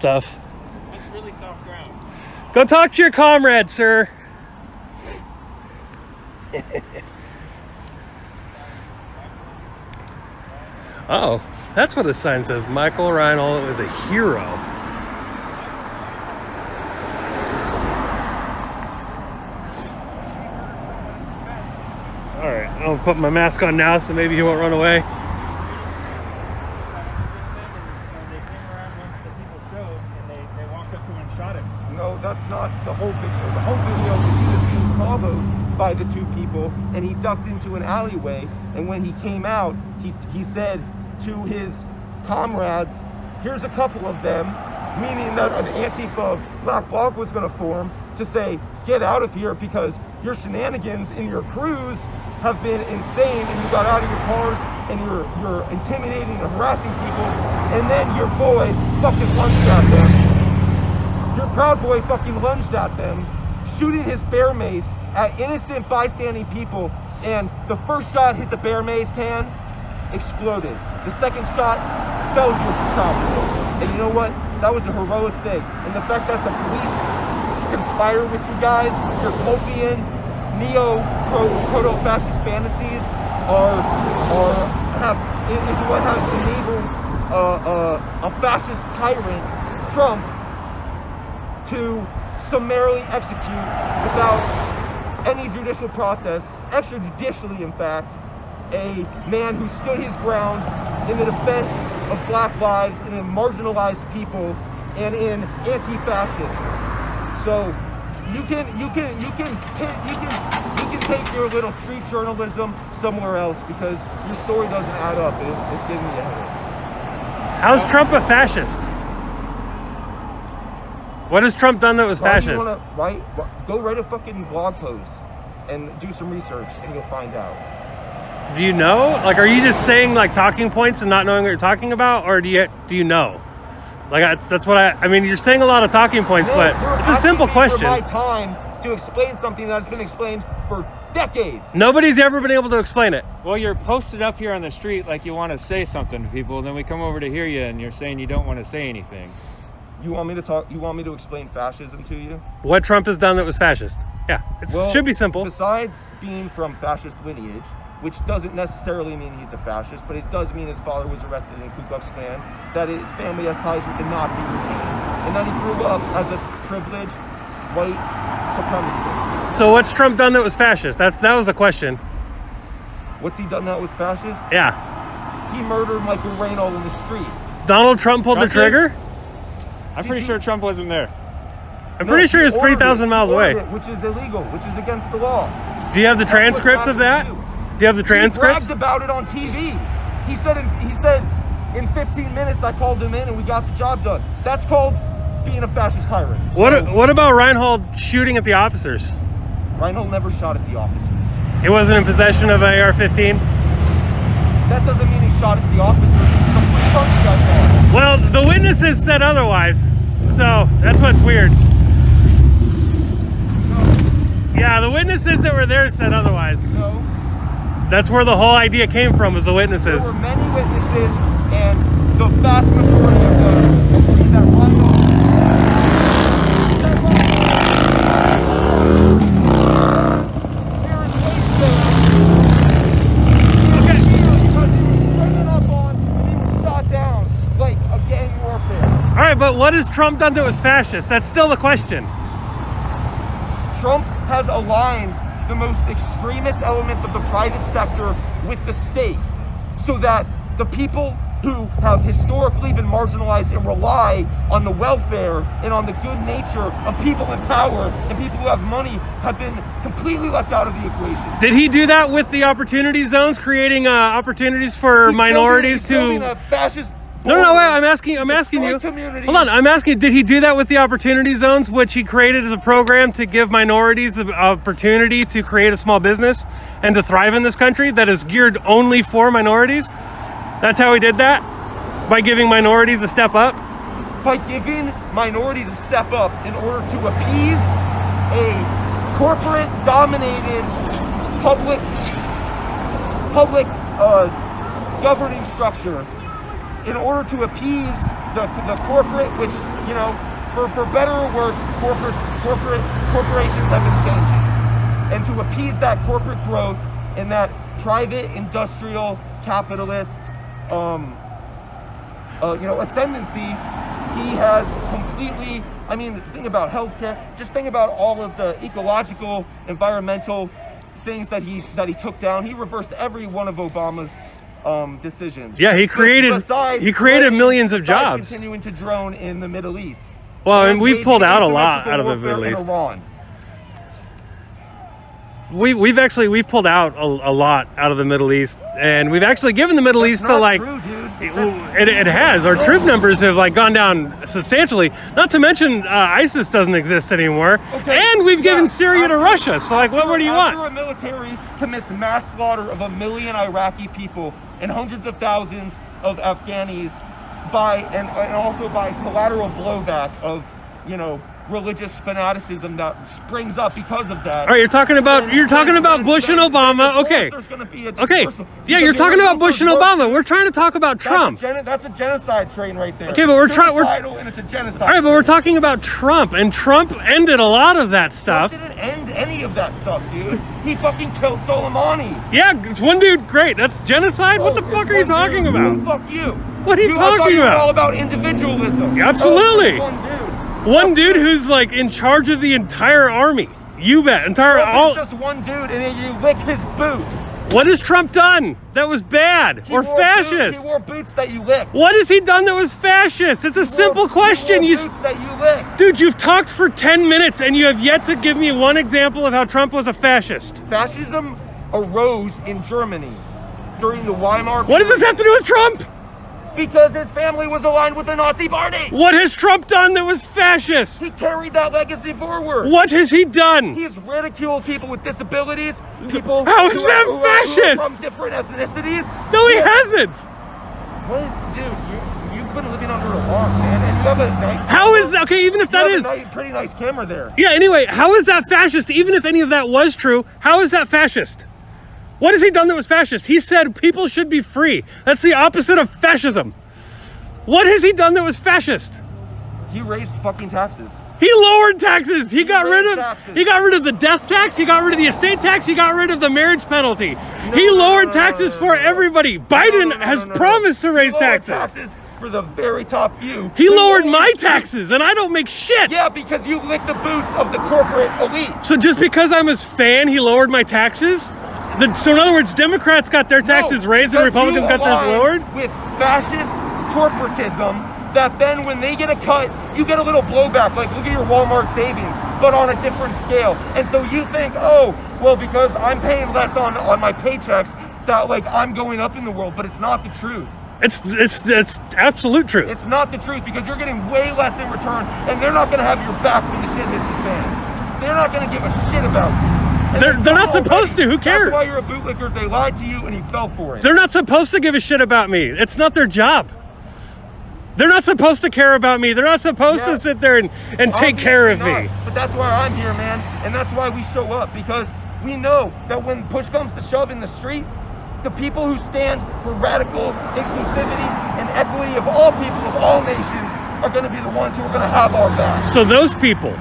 stuff. That's really soft ground. Go talk to your comrade, sir. Oh, that's what the sign says. Michael Reinhold is a hero. All right, I'll put my mask on now so maybe he won't run away. They came around once the people showed, and they walked up to him and shot him. No, that's not the whole video. The whole video is he was being followed by the two people, and he ducked into an alleyway. And when he came out, he said to his comrades, "Here's a couple of them," meaning that an Antifa black bloc was going to form to say, "Get out of here because your shenanigans in your crews have been insane, and you got out of your cars and you're intimidating and harassing people." And then your boy fucking lunged at them. Your Proud Boy fucking lunged at them, shooting his bear mace at innocent bystanding people. And the first shot hit the bear mace can, exploded. The second shot fell to your Proud Boy. And you know what? That was a heroic thing. And the fact that the police conspire with you guys, your Copian, proto-fascist fantasies is what has enabled a fascist tyrant, Trump, to summarily execute without any judicial process, extrajudicially in fact, a man who stood his ground in the defense of black lives and in marginalized people and in anti-fascists. So you can take your little street journalism somewhere else because your story doesn't add up. It's giving me a headache. How's Trump a fascist? What has Trump done that was fascist? Go write a fucking blog post and do some research and you'll find out. Do you know? Like, are you just saying like talking points and not knowing what you're talking about, or do you know? Like, that's what I mean. You're saying a lot of talking points, but it's a simple question. For my time to explain something that has been explained for decades. Nobody's ever been able to explain it. Well, you're posted up here on the street like you want to say something to people, and then we come over to hear you, and you're saying you don't want to say anything. You want me to talk? You want me to explain fascism to you? What Trump has done that was fascist? Yeah, it should be simple. Besides being from fascist lineage, which doesn't necessarily mean he's a fascist, but it does mean his father was arrested in Ku Klux Klan, that his family has ties with the Nazi regime, and that he grew up as a privileged white supremacist. So what's Trump done that was fascist? That was a question. What's he done that was fascist? Yeah. He murdered Michael Reinhold in the street. Donald Trump pulled the trigger? I'm pretty sure Trump wasn't there. I'm pretty sure he was 3,000 miles away. Which is illegal, which is against the law. Do you have the transcripts of that? Do you have the transcripts? He bragged about it on TV. He said in 15 minutes I called him in and we got the job done. That's called being a fascist tyrant. What about Reinhold shooting at the officers? Reinhold never shot at the officers. He wasn't in possession of an AR-15? That doesn't mean he shot at the officers. It's complete fucking. Well, the witnesses said otherwise, so that's what's weird. No. Yeah, the witnesses that were there said otherwise. No. That's where the whole idea came from, was the witnesses. There were many witnesses, and the vast majority of them agree that Reinhold. All right, but what has Trump done that was fascist? That's still the question. Trump has aligned the most extremist elements of the private sector with the state so that the people who have historically been marginalized and rely on the welfare and on the good nature of people in power and people who have money have been completely left out of the equation. Did he do that with the opportunity zones, creating opportunities for minorities to... A fascist No, wait, I'm asking you. Hold on, I'm asking, did he do that with the opportunity zones, which he created as a program to give minorities the opportunity to create a small business and to thrive in this country that is geared only for minorities? That's how he did that? By giving minorities a step up? By giving minorities a step up in order to appease a corporate-dominated public governing structure, in order to appease the corporate, which, you know, for better or worse, corporations have been changing. And to appease that corporate growth and that private industrial capitalist, you know, ascendancy, he has completely, I mean, think about healthcare, just think about all of the ecological, environmental things that he took down. He reversed every one of Obama's decisions. Yeah, he created millions of jobs. Continuing to drone in the Middle East. Well, and we've pulled out a lot out of the Middle East. We've pulled out a lot out of the Middle East, and we've actually given the Middle East to like. True, dude. It has. Our troop numbers have like gone down substantially. Not to mention ISIS doesn't exist anymore, and we've given Syria to Russia. So like, what more do you want? After a military commits mass slaughter of 1 million Iraqi people and hundreds of thousands of Afghanis and also by collateral blowback of, you know, religious fanaticism that springs up because of that. All right, you're talking about Bush and Obama. Okay. Yeah, you're talking about Bush and Obama. We're trying to talk about Trump. That's a genocide train right there. Okay, but we're trying. And it's a genocide. All right, but we're talking about Trump, and Trump ended a lot of that stuff. Trump didn't end any of that stuff, dude. He fucking killed Soleimani. Yeah, it's one dude. Great. That's genocide. What the fuck are you talking about? Fuck you. What are you talking about? All about individualism. Yeah, absolutely. One dude. One dude who's like in charge of the entire army. You bet. It's just one dude, and then you lick his boots. What has Trump done that was bad or fascist? He wore boots that you licked. What has he done that was fascist? It's a simple question. Boots that you licked. Dude, you've talked for 10 minutes and you have yet to give me one example of how Trump was a fascist. Fascism arose in Germany during the Weimar period. What does this have to do with Trump? Because his family was aligned with the Nazi party. What has Trump done that was fascist? He carried that legacy forward. What has he done? He's ridiculed people with disabilities, people How is that fascist? From different ethnicities. No, he hasn't. What, dude? You've been living under a rock, man, and you have a nice. How is that? Okay, even if that is pretty nice camera there. Yeah. Anyway, how is that fascist? Even if any of that was true, how is that fascist? What has he done that was fascist? He said people should be free. That's the opposite of fascism. What has he done that was fascist? He raised fucking taxes. He lowered taxes. He got rid of the death tax. He got rid of the estate tax. He got rid of the marriage penalty. He lowered taxes for everybody. Biden has promised to raise taxes. For the very top few. He lowered my taxes, and I don't make shit. Yeah, because you lick the boots of the corporate elite. So just because I'm his fan, he lowered my taxes? So in other words, Democrats got their taxes raised and Republicans got theirs lowered? With fascist corporatism, that then when they get a cut, you get a little blowback. Like, look at your Walmart savings, but on a different scale. And so you think, oh, well, because I'm paying less on my paychecks, that like I'm going up in the world, but it's not the truth. It's absolute truth. It's not the truth, because you're getting way less in return, and they're not going to have your back when the shit hits the fan. They're not going to give a shit about you. They're not supposed to. Who cares? That's why you're a bootlicker. They lied to you, and you fell for it. They're not supposed to give a shit about me. It's not their job. They're not supposed to care about me. They're not supposed to sit there and take care of me. But that's why I'm here, man, and that's why we show up, because we know that when push comes to shove in the street, the people who stand for radical inclusivity and equity of all people of all nations are going to be the ones who are going to have our back. So those people,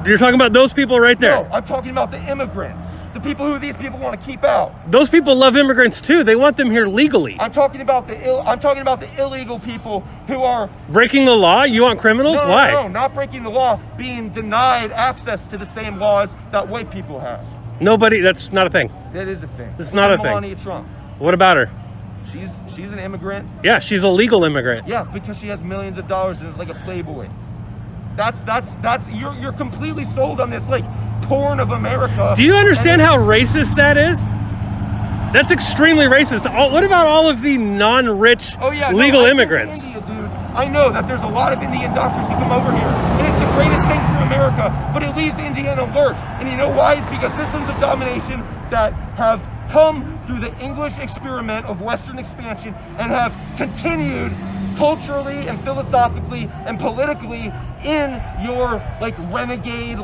you're talking about those people right there? No, I'm talking about the immigrants, the people who these people want to keep out. Those people love immigrants too. They want them here legally. I'm talking about the illegal people who are breaking the law. You want criminals? Why? No, not breaking the law, being denied access to the same laws that white people have. Nobody. That's not a thing. That is a thing. It's not a thing. Melania Trump. What about her? She's an immigrant. Yeah, she's a legal immigrant. Yeah, because she has millions of dollars and is like a playboy. That's you're completely sold on this like porn of America. Do you understand how racist that is? That's extremely racist. What about all of the non-rich legal immigrants? India, dude. I know that there's a lot of Indian doctors who come over here, and it's the greatest thing for America, but it leaves India in a lurch. And you know why? It's because systems of domination that have come through the English experiment of Western expansion and have continued culturally and philosophically and politically in your like renegade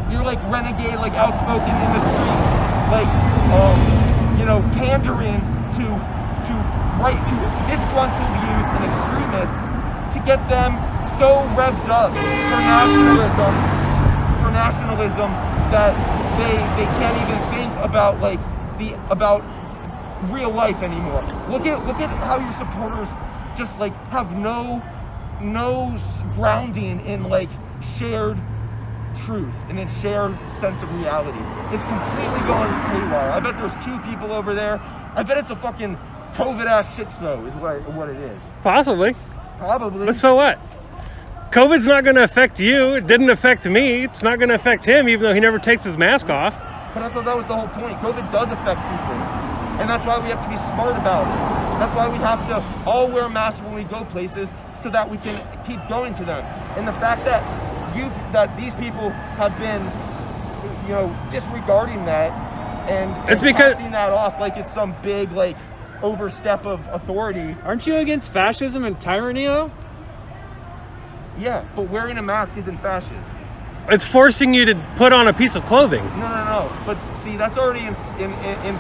you're like renegade, like outspoken in the streets, like pandering to right to disgruntled youth and extremists to get them so revved up for nationalism that they can't even think about like about real life anymore. Look at how your supporters just like have no grounding in like shared truth and in shared sense of reality. It's completely gone haywire. I bet there's 2 people over there. I bet it's a fucking COVID-ass shit show is what it is. Possibly. Probably. But so what? COVID's not going to affect you. It didn't affect me. It's not going to affect him, even though he never takes his mask off. But I thought that was the whole point. COVID does affect people. And that's why we have to be smart about it. That's why we have to all wear masks when we go places so that we can keep going to them. And the fact that these people have been, disregarding that and passing that off like it's some big, like, overstep of authority. Aren't you against fascism and tyranny, though? Yeah, but wearing a mask isn't fascist. It's forcing you to put on a piece of clothing. No. But see, that's already in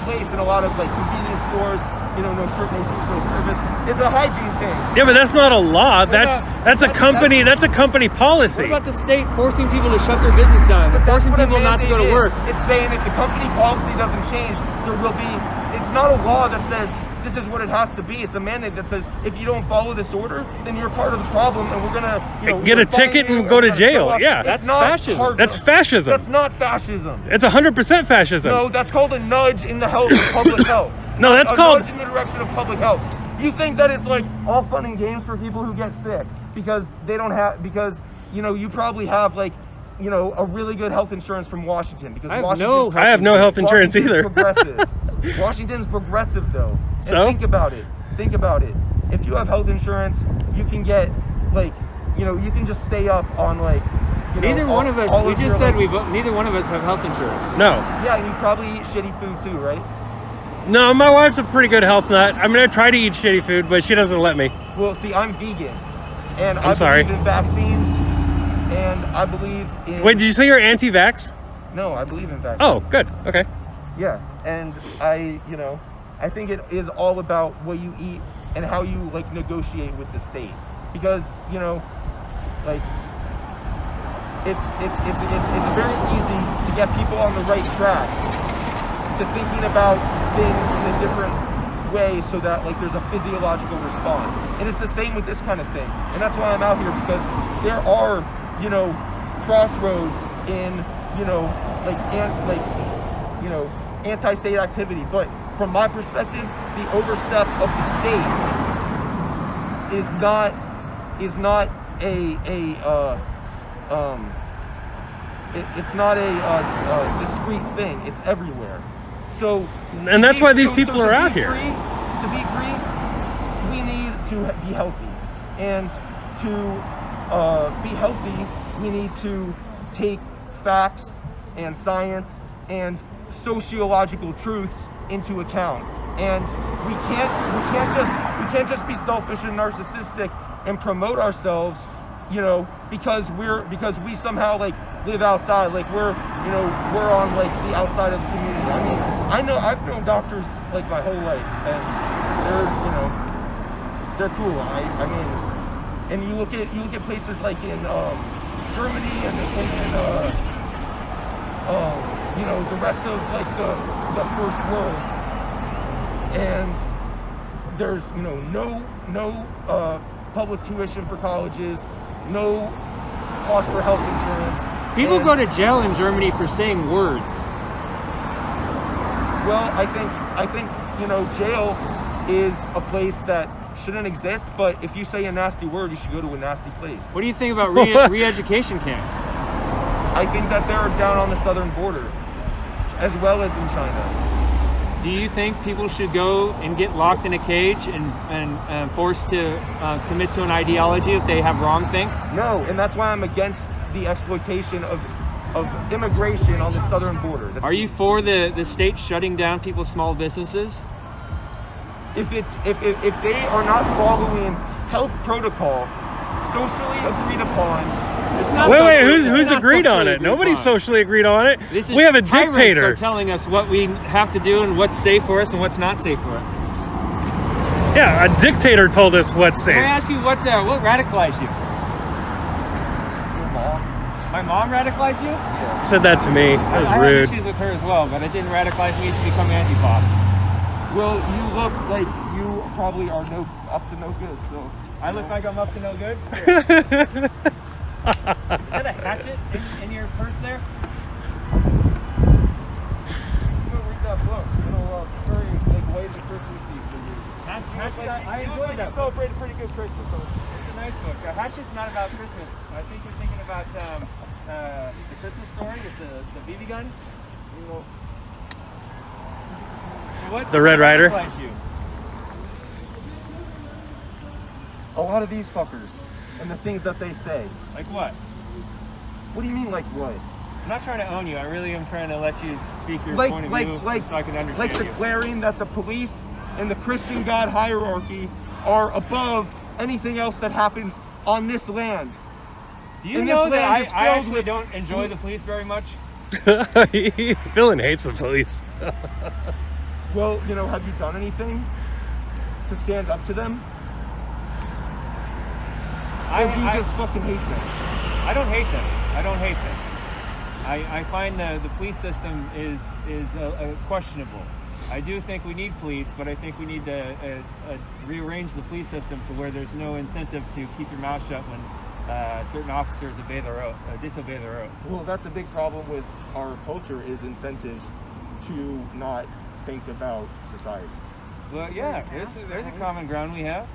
place in a lot of like convenience stores. No shirt, no shoes, no service. It's a hygiene thing. Yeah, but that's not a law. That's a company policy. What about the state forcing people to shut their business down? They're forcing people not to go to work. It's saying if the company policy doesn't change, there will be. It's not a law that says this is what it has to be. It's a mandate that says if you don't follow this order, then you're part of the problem, and we're gonna get a ticket and go to jail. Yeah, that's fascism. That's fascism. That's not fascism. It's 100% fascism. No, that's called a nudge in the health of public health. No, that's called a nudge in the direction of public health. You think that it's like all fun and games for people who get sick because they don't have you probably have like a really good health insurance from Washington because I have no health insurance either. Progressive. Washington's progressive though. And so think about it. If you have health insurance, you can get like you can just stay up on like neither one of us neither one of us have health insurance. No. Yeah, and you probably eat shitty food too, right? No, my wife's a pretty good health nut. I mean, I try to eat shitty food, but she doesn't let me. Well, see, I'm vegan, and I believe in vaccines, and I believe in... Wait, did you say you're anti-vax? No, I believe in vaccines. Oh, good. Okay. Yeah, and I think it is all about what you eat and how you, like, negotiate with the state. Because, like, it's very easy to get people on the right track to thinking about things in a different way so that like there's a physiological response. And it's the same with this kind of thing. And that's why I'm out here, because there are, crossroads in, anti-state activity. But from my perspective, the overstep of the state is not it's not a discrete thing. It's everywhere. So, and that's why these people are out here. To be free, we need to be healthy, and to be healthy, we need to take facts and science and sociological truths into account. And we can't just be selfish and narcissistic and promote ourselves, because we somehow like live outside, like we're on like the outside of the community. I mean, I've known doctors like my whole life, and they're cool. I mean, and you look at places like in Germany and in the rest of like the first world, and there's no public tuition for colleges, no cost for health insurance. People go to jail in Germany for saying words. Well, I think jail is a place that shouldn't exist, but if you say a nasty word, you should go to a nasty place. What do you think about re-education camps? I think that they're down on the southern border, as well as in China. Do you think people should go and get locked in a cage and forced to commit to an ideology if they have wrongthink? No, and that's why I'm against the exploitation of immigration on the southern border. Are you for the state shutting down people's small businesses? If they are not following health protocol socially agreed upon. Wait, who's agreed on it? Nobody's socially agreed on it. We have a dictator. Are telling us what we have to do and what's safe for us and what's not safe for us. Yeah, a dictator told us what's Can I safe. ask you what radicalized you? Your mom? My mom radicalized you? Yeah. Said that to me. That was I rude. have issues with her as well, but it didn't radicalize me to become anti-pop. Well, you look like you probably are up to no good, so. I look like I'm up to no good? Here. Is that a hatchet in your purse there? Go read that book. It'll very way the Christmassy for you. Hatchet, I You look enjoyed like that you book. celebrate a pretty good Christmas, though. It's a nice book. Hatchet's not about Christmas. I think you're thinking about the Christmas story with the BB gun. You know, So what The Red Rider? radicalized you? a lot of these fuckers and the things that they say. Like what? What do you mean, like what? I'm not trying to own you. I really am trying to let you speak your Like, point of like, view like, so I can understand like you. declaring that the police and the Christian God hierarchy are above anything else that happens on this land. Do you and know this that land is I filled actually with- don't enjoy the police very much? Villian hates the police. Well, you know, have you done anything to stand up to them? Or do you just fucking hate them? I don't hate them. I don't hate them. I find the police system is questionable. I do think we need police, but I think we need to rearrange the police system to where there's no incentive to keep your mouth shut when certain officers disobey their oath. Well, that's a big problem with our culture is incentives to not think about society. Well, yeah, there's a common ground we have.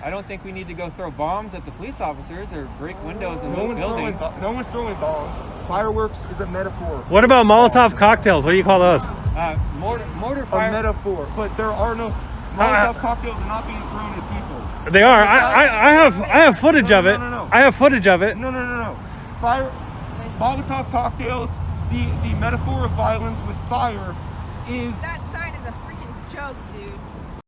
I don't think we need to go throw bombs at the police officers or break windows in No one's buildings. throwing bombs. Fireworks is a metaphor. What about Molotov cocktails? What do you call those? Mortar A fire. metaphor, but there are no Molotov cocktails are not being thrown at people. They are. I have footage of it. No. I have footage of it. No. Molotov cocktails. The metaphor of violence with fire is That sign is a freaking joke, dude.